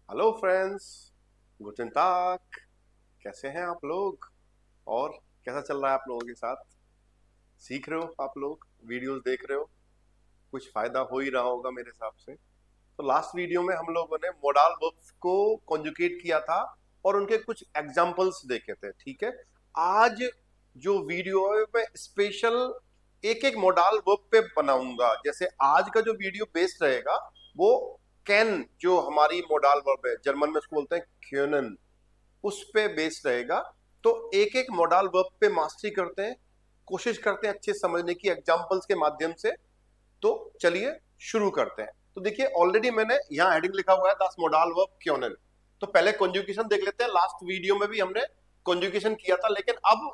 Hello friends, गुटन ताक। कैसे हैं आप लोग? और कैसा चल रहा है आप लोगों के साथ? सीख रहे हो आप लोग? वीडियोस देख रहे हो? कुछ फायदा हो ही रहा होगा मेरे हिसाब से। तो लास्ट वीडियो में हम लोगों ने मोडाल वर्ब्स को कॉन्जुगेट किया था और उनके कुछ एग्जांपल्स देखे थे, ठीक है। आज जो वीडियो है मैं स्पेशल एक एक मोडाल वर्ब पे बनाऊंगा। जैसे आज का जो वीडियो बेस्ड रहेगा वो कैन, जो हमारी मोडाल वर्ब है, जर्मन में उसको बोलते हैं क्योनन, उस पे बेस्ड रहेगा। तो एक एक मोडाल वर्ब पे मास्टरी करते हैं, कोशिश करते हैं अच्छे समझने की एग्जांपल्स के माध्यम से। तो चलिए शुरू करते हैं। तो देखिए ऑलरेडी मैंने यहाँ हेडिंग लिखा हुआ है दस मोडाल वर्ब क्योनन। तो पहले कॉन्जुगेशन देख लेते हैं। लास्ट वीडियो में भी हमने कॉन्जुगेशन किया था, लेकिन अब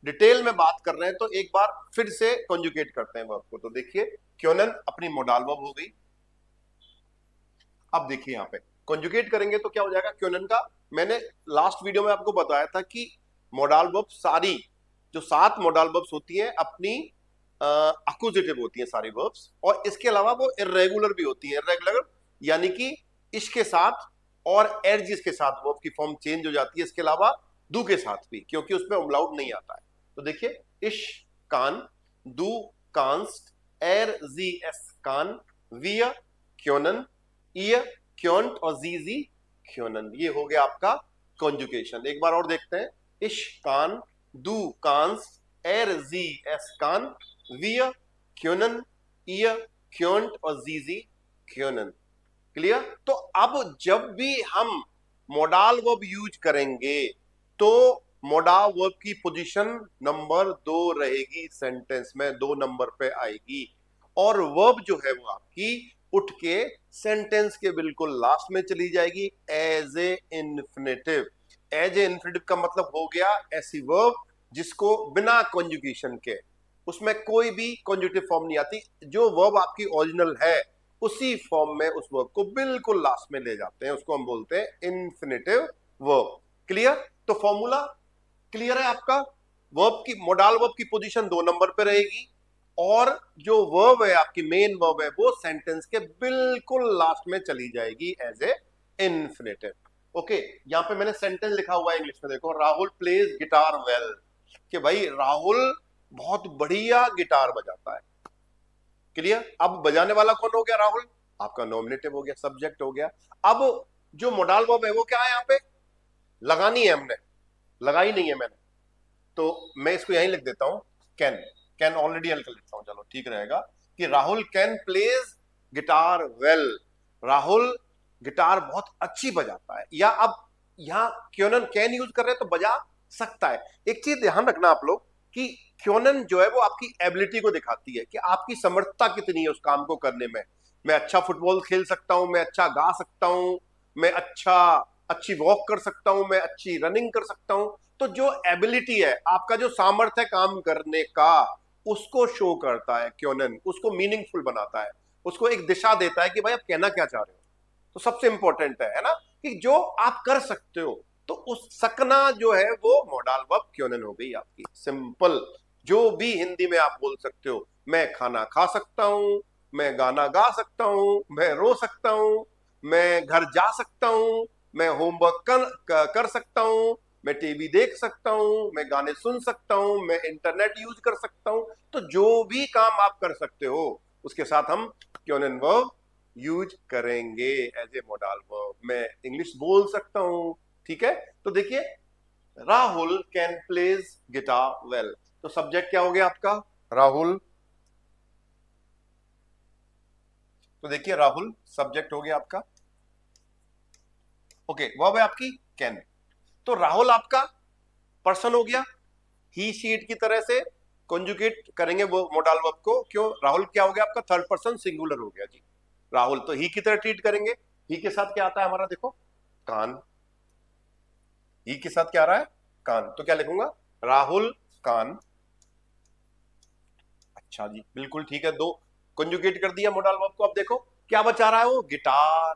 डिटेल में बात कर रहे हैं तो एक बार फिर से कॉन्जुगेट करते हैं वर्ब को। तो देखिए क्योनन अपनी मोडाल वर्ब हो गई। अब देखिए यहाँ पे कॉन्जुगेट करेंगे तो क्या हो जाएगा क्योनन का। मैंने लास्ट वीडियो में आपको बताया था कि मोडाल वर्ब सारी, जो सात मोडाल वर्ब्स होती हैं अपनी अक्यूजेटिव होती हैं सारी वर्ब्स, और इसके अलावा वो इर्रेगुलर भी होती हैं। इर्रेगुलर यानी कि इश के साथ और एर्जिस के साथ वर्ब की फॉर्म चेंज हो जाती है। इसके अलावा दू के साथ भी, क्योंकि उसमें उमलाउट नहीं आता है। तो देखिए इश कान, दू कांस्ट, एर जी एस कान, विय क्योनन, ईय क्योंट और जीजी क्योनन। ये हो गया आपका कॉन्जुगेशन। एक बार और देखते हैं। इश कान, दू कांस, एर जी एस कान, विय क्योनन, ईय क्योंट और जीजी क्योनन। क्लियर? तो अब जब भी हम मोडाल वर्ब यूज करेंगे तो मोडाल वर्ब की पोजीशन नंबर 2 रहेगी, सेंटेंस में 2 नंबर पे आएगी। और वर्ब जो है वो आपकी उठ के सेंटेंस के बिल्कुल लास्ट में चली जाएगी as a infinitive. As a infinitive का मतलब हो गया ऐसी वर्ब जिसको बिना कॉन्जुगेशन के, उसमें कोई भी कॉन्जुगेटिव फॉर्म नहीं आती। जो वर्ब आपकी ओरिजिनल है उसी फॉर्म में उस वर्ब को बिल्कुल लास्ट में ले जाते हैं, उसको हम बोलते हैं इन्फिनेटिव वर्ब। क्लियर? तो फॉर्मूला क्लियर है आपका। वर्ब की, मोडाल वर्ब की पोजीशन 2 नंबर पे रहेगी और जो वर्ब है आपकी मेन वर्ब है वो सेंटेंस के बिल्कुल लास्ट में चली जाएगी एज ए इन्फिनेटिव। ओके, यहां पे मैंने सेंटेंस लिखा हुआ है इंग्लिश में, देखो, राहुल प्लेज गिटार वेल। कि भाई राहुल बहुत बढ़िया गिटार बजाता है। क्लियर? अब बजाने वाला कौन हो गया? राहुल। आपका नॉमिनेटिव हो गया, सब्जेक्ट हो गया। अब जो मोडाल वर्ब है वो क्या है? यहाँ पे लगानी है हमने, लगाई नहीं है मैंने, तो मैं इसको यहीं लिख देता हूं कैन। कैन ऑलरेडी हल्का लिखता हूं, चलो ठीक रहेगा। कि Rahul can plays guitar well. Rahul guitar बहुत अच्छी बजाता है। या अब यहां क्योनन कैन यूज कर रहे हैं तो बजा सकता है। एक चीज ध्यान रखना आप लोग कि क्योनन जो है वो आपकी एबिलिटी को दिखाती है कि आपकी समर्थता कितनी है उस काम को करने में। मैं अच्छा फुटबॉल खेल सकता हूं, मैं अच्छा गा सकता हूं, मैं अच्छी वॉक कर सकता हूं, मैं अच्छी रनिंग कर सकता हूं। तो जो एबिलिटी है, आपका जो सामर्थ्य है काम करने का, उसको शो करता है क्योनन, उसको मीनिंगफुल बनाता है, उसको एक दिशा देता है कि भाई आप कहना क्या चाह रहे हो। तो सबसे इंपॉर्टेंट है ना, कि जो आप कर सकते हो। तो उस सकना जो है वो मोडाल वर्ब क्योनन हो गई आपकी। सिंपल, जो भी हिंदी में आप बोल सकते हो। मैं खाना खा सकता हूं, मैं गाना गा सकता हूं, मैं रो सकता हूं, मैं घर जा सकता हूं, मैं होमवर्क कर सकता हूं, मैं टीवी देख सकता हूं, मैं गाने सुन सकता हूं, मैं इंटरनेट यूज कर सकता हूं। तो जो भी काम आप कर सकते हो उसके साथ हम क्योनन वर्ब यूज करेंगे एज ए मोडाल वर्ब। मैं इंग्लिश बोल सकता हूं, ठीक है। तो देखिए Rahul can plays guitar well. तो सब्जेक्ट क्या हो गया आपका? राहुल। तो देखिए राहुल सब्जेक्ट हो गया आपका। ओके, वर्ब है आपकी कैन। तो राहुल आपका पर्सन हो गया। ही शीट की तरह से कॉन्जुगेट करेंगे वो मोडाल वर्ब को। क्यों? राहुल क्या हो गया आपका? थर्ड पर्सन सिंगुलर हो गया जी। राहुल तो ही की तरह ट्रीट करेंगे। ही के साथ क्या आता है हमारा? देखो, कान। ही के साथ क्या आ रहा है? कान। तो क्या लिखूंगा? राहुल कान। अच्छा जी, बिल्कुल ठीक है। दो कंजुगेट कर दिया मोडाल वर्ब को। अब देखो क्या बचा रहा है वो? गिटार।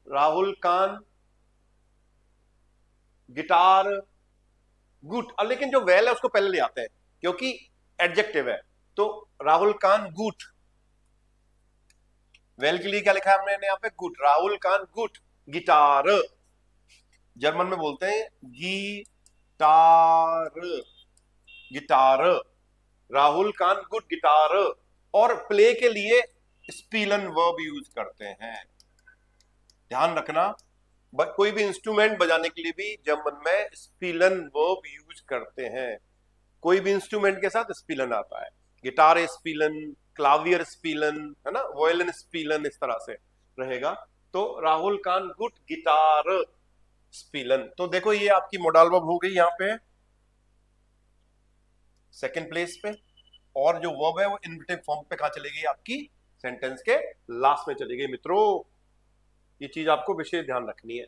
राहुल कान गिटार गुड। अब लेकिन जो वेल है उसको पहले ले आते हैं क्योंकि एडजेक्टिव है। तो राहुल कान गुड। वेल के लिए क्या लिखा है हमने यहाँ पे? गुड। राहुल कान गुड गिटार, जर्मन में बोलते हैं गिटार, गिटार। राहुल कान गुड गिटार। और प्ले के लिए स्पीलन वर्ब यूज करते हैं, ध्यान रखना। कोई भी इंस्ट्रूमेंट बजाने के लिए भी जर्मन में स्पीलन वर्ब यूज करते हैं। कोई भी इंस्ट्रूमेंट के साथ स्पीलन आता है, गिटार स्पीलन, क्लावियर स्पीलन, है ना, वोयलिन स्पीलन, इस तरह से रहेगा। तो राहुल कान गुड गिटार स्पीलन। तो देखो ये आपकी मोडाल वर्ब हो गई यहाँ पे सेकंड प्लेस पे, और जो वर्ब है वो इन्विटिव फॉर्म पे कहां चली गई, आपकी सेंटेंस के लास्ट में चली गई। मित्रों ये चीज आपको विशेष ध्यान रखनी है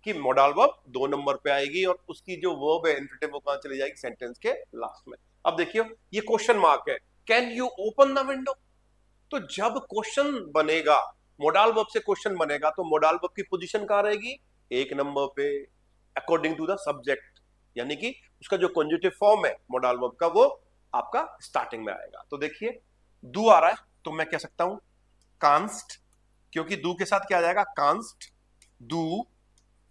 कि मोडाल वर्ब 2 नंबर पे आएगी और उसकी जो वर्ब है इन्विटिव वो कहां चली जाएगी, सेंटेंस के लास्ट में। अब देखिए ये क्वेश्चन मार्क है, can you open the window. तो जब क्वेश्चन बनेगा, मोडाल वर्ब से क्वेश्चन बनेगा, तो मोडाल वर्ब की पोजीशन कहां रहेगी, 1 नंबर पे, अकॉर्डिंग टू द सब्जेक्ट। यानी कि उसका जो कॉन्जुगेटिव फॉर्म है मोडाल वर्ब का वो आपका स्टार्टिंग में आएगा। तो देखिए डू आ रहा है तो मैं कह सकता हूं कांस्ट, क्योंकि डू के साथ क्या आ जाएगा, कांस्ट डू।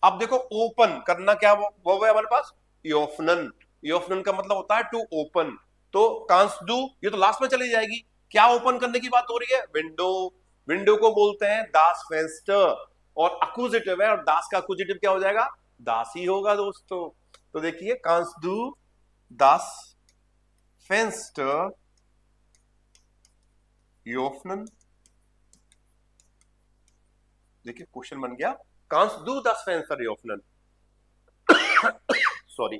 अब देखो ओपन करना क्या वो है हमारे पास, योफनन। योफनन का मतलब होता है टू ओपन। तो कांस्ट डू ये तो लास्ट में चली जाएगी। क्या ओपन करने की बात हो रही है, विंडो। विंडो को बोलते हैं दास फेंस्टर, और अक्यूजेटिव है, और दास का अक्यूजेटिव क्या हो जाएगा, दास ही होगा दोस्तों। तो देखिए कांस्ट डू दास फेंस्टर योफनन। देखिए क्वेश्चन बन गया, कांस्ट डू दास फेंस्टर योफनन। Sorry,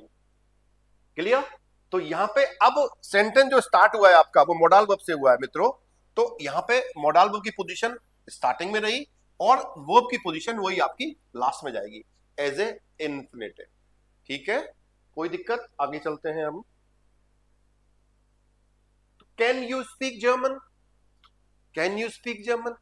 clear. तो यहां पे अब सेंटेंस जो स्टार्ट हुआ है आपका वो मोडाल वर्ब से हुआ है मित्रों। तो यहां पे मोडाल वर्ब की पोजीशन स्टार्टिंग में रही और वर्ब की पोजीशन वही आपकी लास्ट में जाएगी एज ए इन्फिनेटिव। ठीक है, कोई दिक्कत, आगे चलते हैं हम। Can you speak German, can you speak German.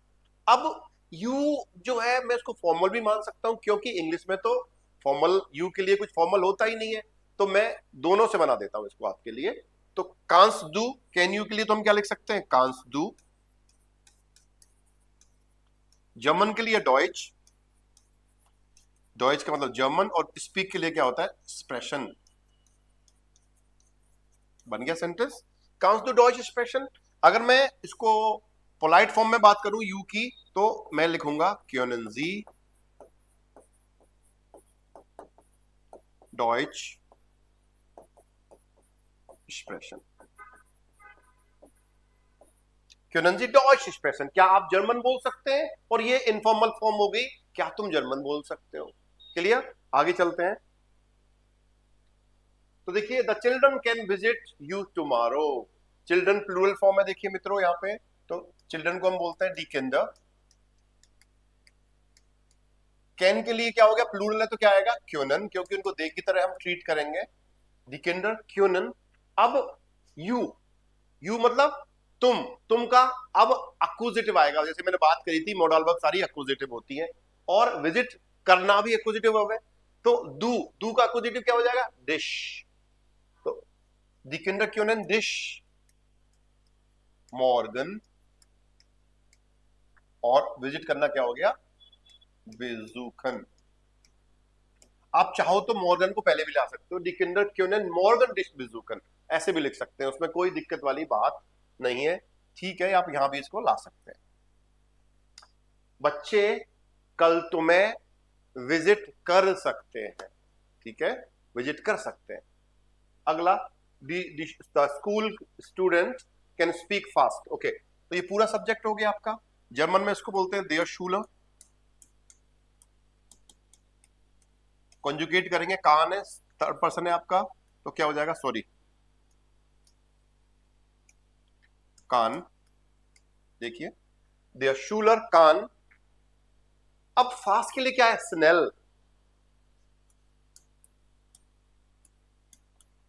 अब यू जो है मैं इसको फॉर्मल भी मान सकता हूं, क्योंकि इंग्लिश में तो फॉर्मल यू के लिए कुछ फॉर्मल होता ही नहीं है, तो मैं दोनों से बना देता हूं इसको आपके लिए। तो कांस डू, कैन यू के लिए तो हम क्या लिख सकते हैं, कांस डू। जर्मन के लिए डॉइच, डॉइच का मतलब जर्मन, और स्पीक के लिए क्या होता है, एक्सप्रेशन। बन गया sentence, Cannes do Deutsche expression. अगर मैं इसको पोलाइट फॉर्म में बात करूं यू की, तो मैं लिखूंगा क्योनन जी डॉइच एक्सप्रेशन। क्योनन जी डॉइच एक्सप्रेशन, क्या आप जर्मन बोल सकते हैं, और ये इनफॉर्मल फॉर्म हो गई, क्या तुम जर्मन बोल सकते हो। क्लियर, आगे चलते हैं। तो देखिए the children can visit you tomorrow. Children plural form है देखिए मित्रों यहाँ पे, तो चिल्ड्रन को हम बोलते हैं डी किंडर। कैन के लिए क्या हो गया, प्लूरल है तो क्या आएगा, क्योनन, क्योंकि उनको दे की तरह हम ट्रीट करेंगे, डी किंडर क्योनन। अब यू, यू मतलब तुम का अब अक्यूजेटिव आएगा। जैसे मैंने बात करी थी मॉडल वर्ब सारी अक्यूजेटिव होती है, और विजिट करना भी अक्यूजेटिव वर्ब है। तो डू, डू का अक्यूजेटिव क्या हो जाएगा, डिश। तो दी किंडर क्योनन डिश मॉर्गन, और विजिट करना क्या हो गया, बेजूखन। आप चाहो तो मॉर्गन को पहले भी ला सकते हो, दी किंडर क्योनन मॉर्गन डिश बेजूखन, ऐसे भी लिख सकते हैं, उसमें कोई दिक्कत वाली बात नहीं है। ठीक है, आप यहां भी इसको ला सकते हैं। बच्चे कल तुम्हें विजिट कर सकते हैं, ठीक है, विजिट कर सकते हैं। अगला the school student can speak fast. Okay, तो ये पूरा सब्जेक्ट हो गया आपका। जर्मन में इसको बोलते हैं देयर शूलर। कॉन्जुगेट करेंगे, कान है, थर्ड पर्सन है आपका, तो क्या हो जाएगा, सॉरी कान। देखिए देयर शूलर कान। अब फास्ट के लिए क्या है, स्नेल,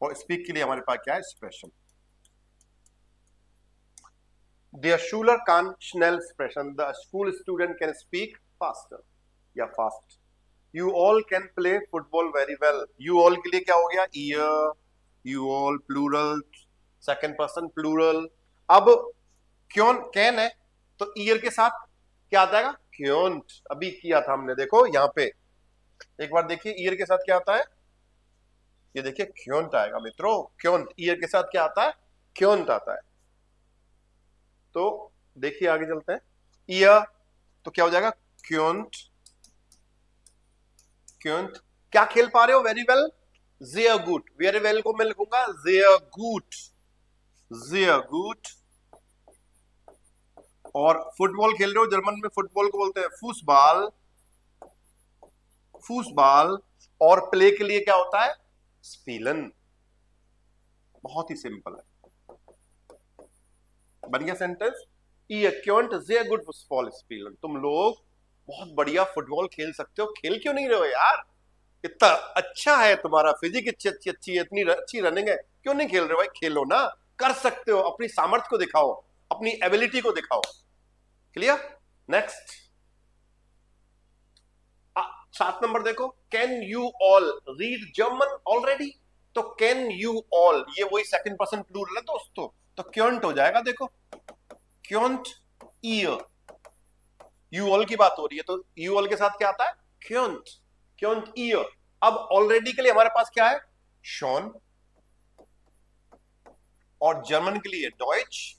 और स्पीक के लिए हमारे पास क्या है, एक्सप्रेशन। देयर शूलर कान स्नेल expression, the school student can speak faster या fast. You all can play football very well. You all के लिए क्या हो गया, ईयर, you all plural, second person plural. अब क्यों कैन है तो ईयर के साथ क्या आ जाएगा, क्योंट अभी किया था हमने, देखो यहाँ पे एक बार देखिए ईयर के साथ क्या आता है, ये देखिए क्योंट आएगा मित्रों, क्योंट ईयर के साथ क्या आता है, क्योंट आता है। तो देखिए आगे चलते हैं, ईयर तो क्या हो जाएगा, क्योंट, क्योंट। क्या खेल पा रहे हो, very well, sehr gut, very well को मैं लिखूंगा sehr gut, sehr gut। और फुटबॉल खेल रहे हो, जर्मन में फुटबॉल को बोलते हैं फुसबॉल, फुसबॉल। और प्ले के लिए क्या होता है, स्पीलन। बहुत ही सिंपल है, बन गया sentence. ihr könnt sehr gut Fußball spielen, तुम लोग बहुत बढ़िया फुटबॉल खेल सकते हो, खेल क्यों नहीं रहे हो यार, इतना अच्छा है तुम्हारा फिजिक, अच्छी अच्छी अच्छी है, इतनी अच्छी रनिंग है, क्यों नहीं खेल रहे हो भाई, खेलो ना, कर सकते हो, अपनी सामर्थ्य को दिखाओ, अपनी एबिलिटी को दिखाओ। क्लियर, नेक्स्ट 7 नंबर देखो, can you all read German already. तो कैन यू ऑल ये वही सेकंड पर्सन प्लूरल है दोस्तों, तो क्योंट हो जाएगा, देखो क्योंट ईयर, यू ऑल की बात हो रही है तो यू ऑल के साथ क्या आता है, क्योंट, क्योंट ईयर। अब ऑलरेडी के लिए हमारे पास क्या है, शॉन, और जर्मन के लिए डॉइच,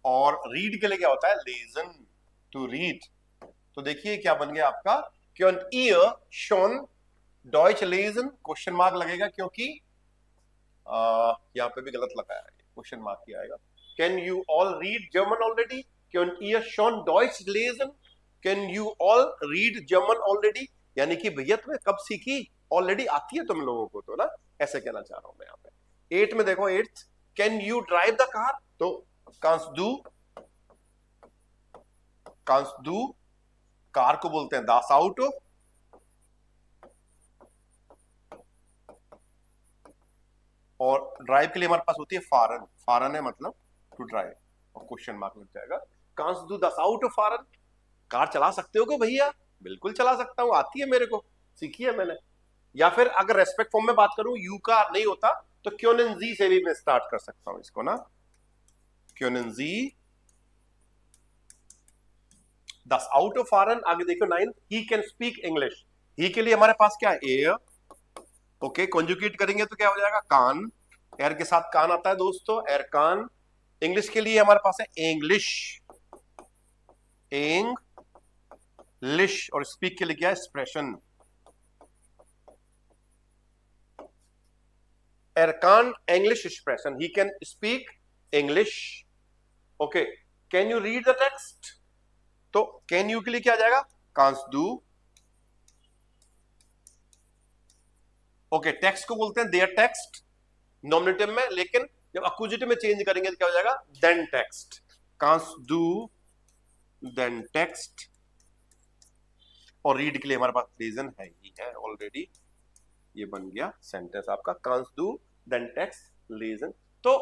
और रीड के लिए क्या होता है, लेजन, टू रीड। तो देखिए क्या बन गया आपका, क्योंट ईयर शॉन डॉइच लेजन, क्वेश्चन मार्क लगेगा क्योंकि यहां पे भी गलत लगाया है, क्वेश्चन मार्क ही आएगा। Can you all read German already, क्योंट ईयर शॉन डॉइच लेजन, can you all read German already, यानी कि भैया तुम्हें कब सीखी, ऑलरेडी आती है तुम लोगों को तो ना, ऐसे कहना चाह रहा हूं मैं यहाँ पे। 8 में देखो, 8 can you drive the car, तो कांस डू, कार को बोलते हैं दास आउटो, और ड्राइव के लिए हमारे पास होती है फारन, फारन है मतलब टू ड्राइव, और क्वेश्चन मार्क लग जाएगा। कांस डू दास आउटो फारन, कार चला सकते हो क्या भैया, बिल्कुल चला सकता हूं, आती है मेरे को, सीखी है मैंने। या फिर अगर रेस्पेक्ट फॉर्म में बात करूं, यू का नहीं होता तो क्योंन जी से भी मैं स्टार्ट कर सकता हूं इसको ना, क्योंन जी दस आउट ऑफ फॉरेन। आगे देखो 9, ही कैन स्पीक इंग्लिश, ही के लिए हमारे पास क्या है, एयर, ओके, कॉन्जुगेट करेंगे तो क्या हो जाएगा, कान, एयर के साथ कान आता है दोस्तों, एयर कान। इंग्लिश के लिए हमारे पास है इंग्लिश, इंग्लिश, और स्पीक के लिए क्या है, एक्सप्रेशन। एरकान English expression, he can speak English, okay. Can you read the text, तो कैन यू के लिए क्या आ जाएगा, कांस डू, ओके। टेक्स्ट को बोलते हैं देयर टेक्स्ट नॉमिनेटिव में, लेकिन जब अक्यूजेटिव में चेंज करेंगे तो क्या हो जाएगा, देन टेक्स्ट, कांस डू देन टेक्स्ट। और रीड के लिए हमारे पास रीजन है ही है ऑलरेडी, ये बन गया सेंटेंस आपका, कांस डू देन टेक्स्ट रीजन। तो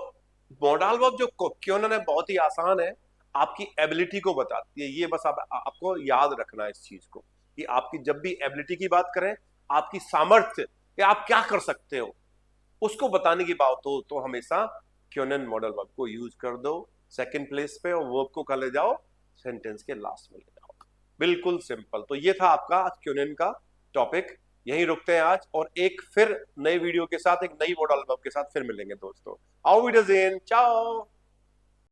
मॉडल वर्ब जो क्यों है बहुत ही आसान है, आपकी एबिलिटी को बताती है, ये बस आपको याद रखना है इस चीज को, कि आपकी जब भी एबिलिटी की बात करें, आपकी सामर्थ्य या आप क्या कर सकते हो उसको बताने की बात हो, तो हमेशा क्योंन मॉडल वर्ब को यूज कर दो सेकंड प्लेस पे, और वर्ब को कर ले जाओ सेंटेंस के लास्ट में ले जाओ, बिल्कुल सिंपल। तो ये था आपका क्योंन का टॉपिक, यहीं रुकते हैं आज, और एक फिर नई वीडियो के साथ, एक नई मॉडल वर्ब के साथ फिर मिलेंगे दोस्तों। आओ वीडियो, चाओ।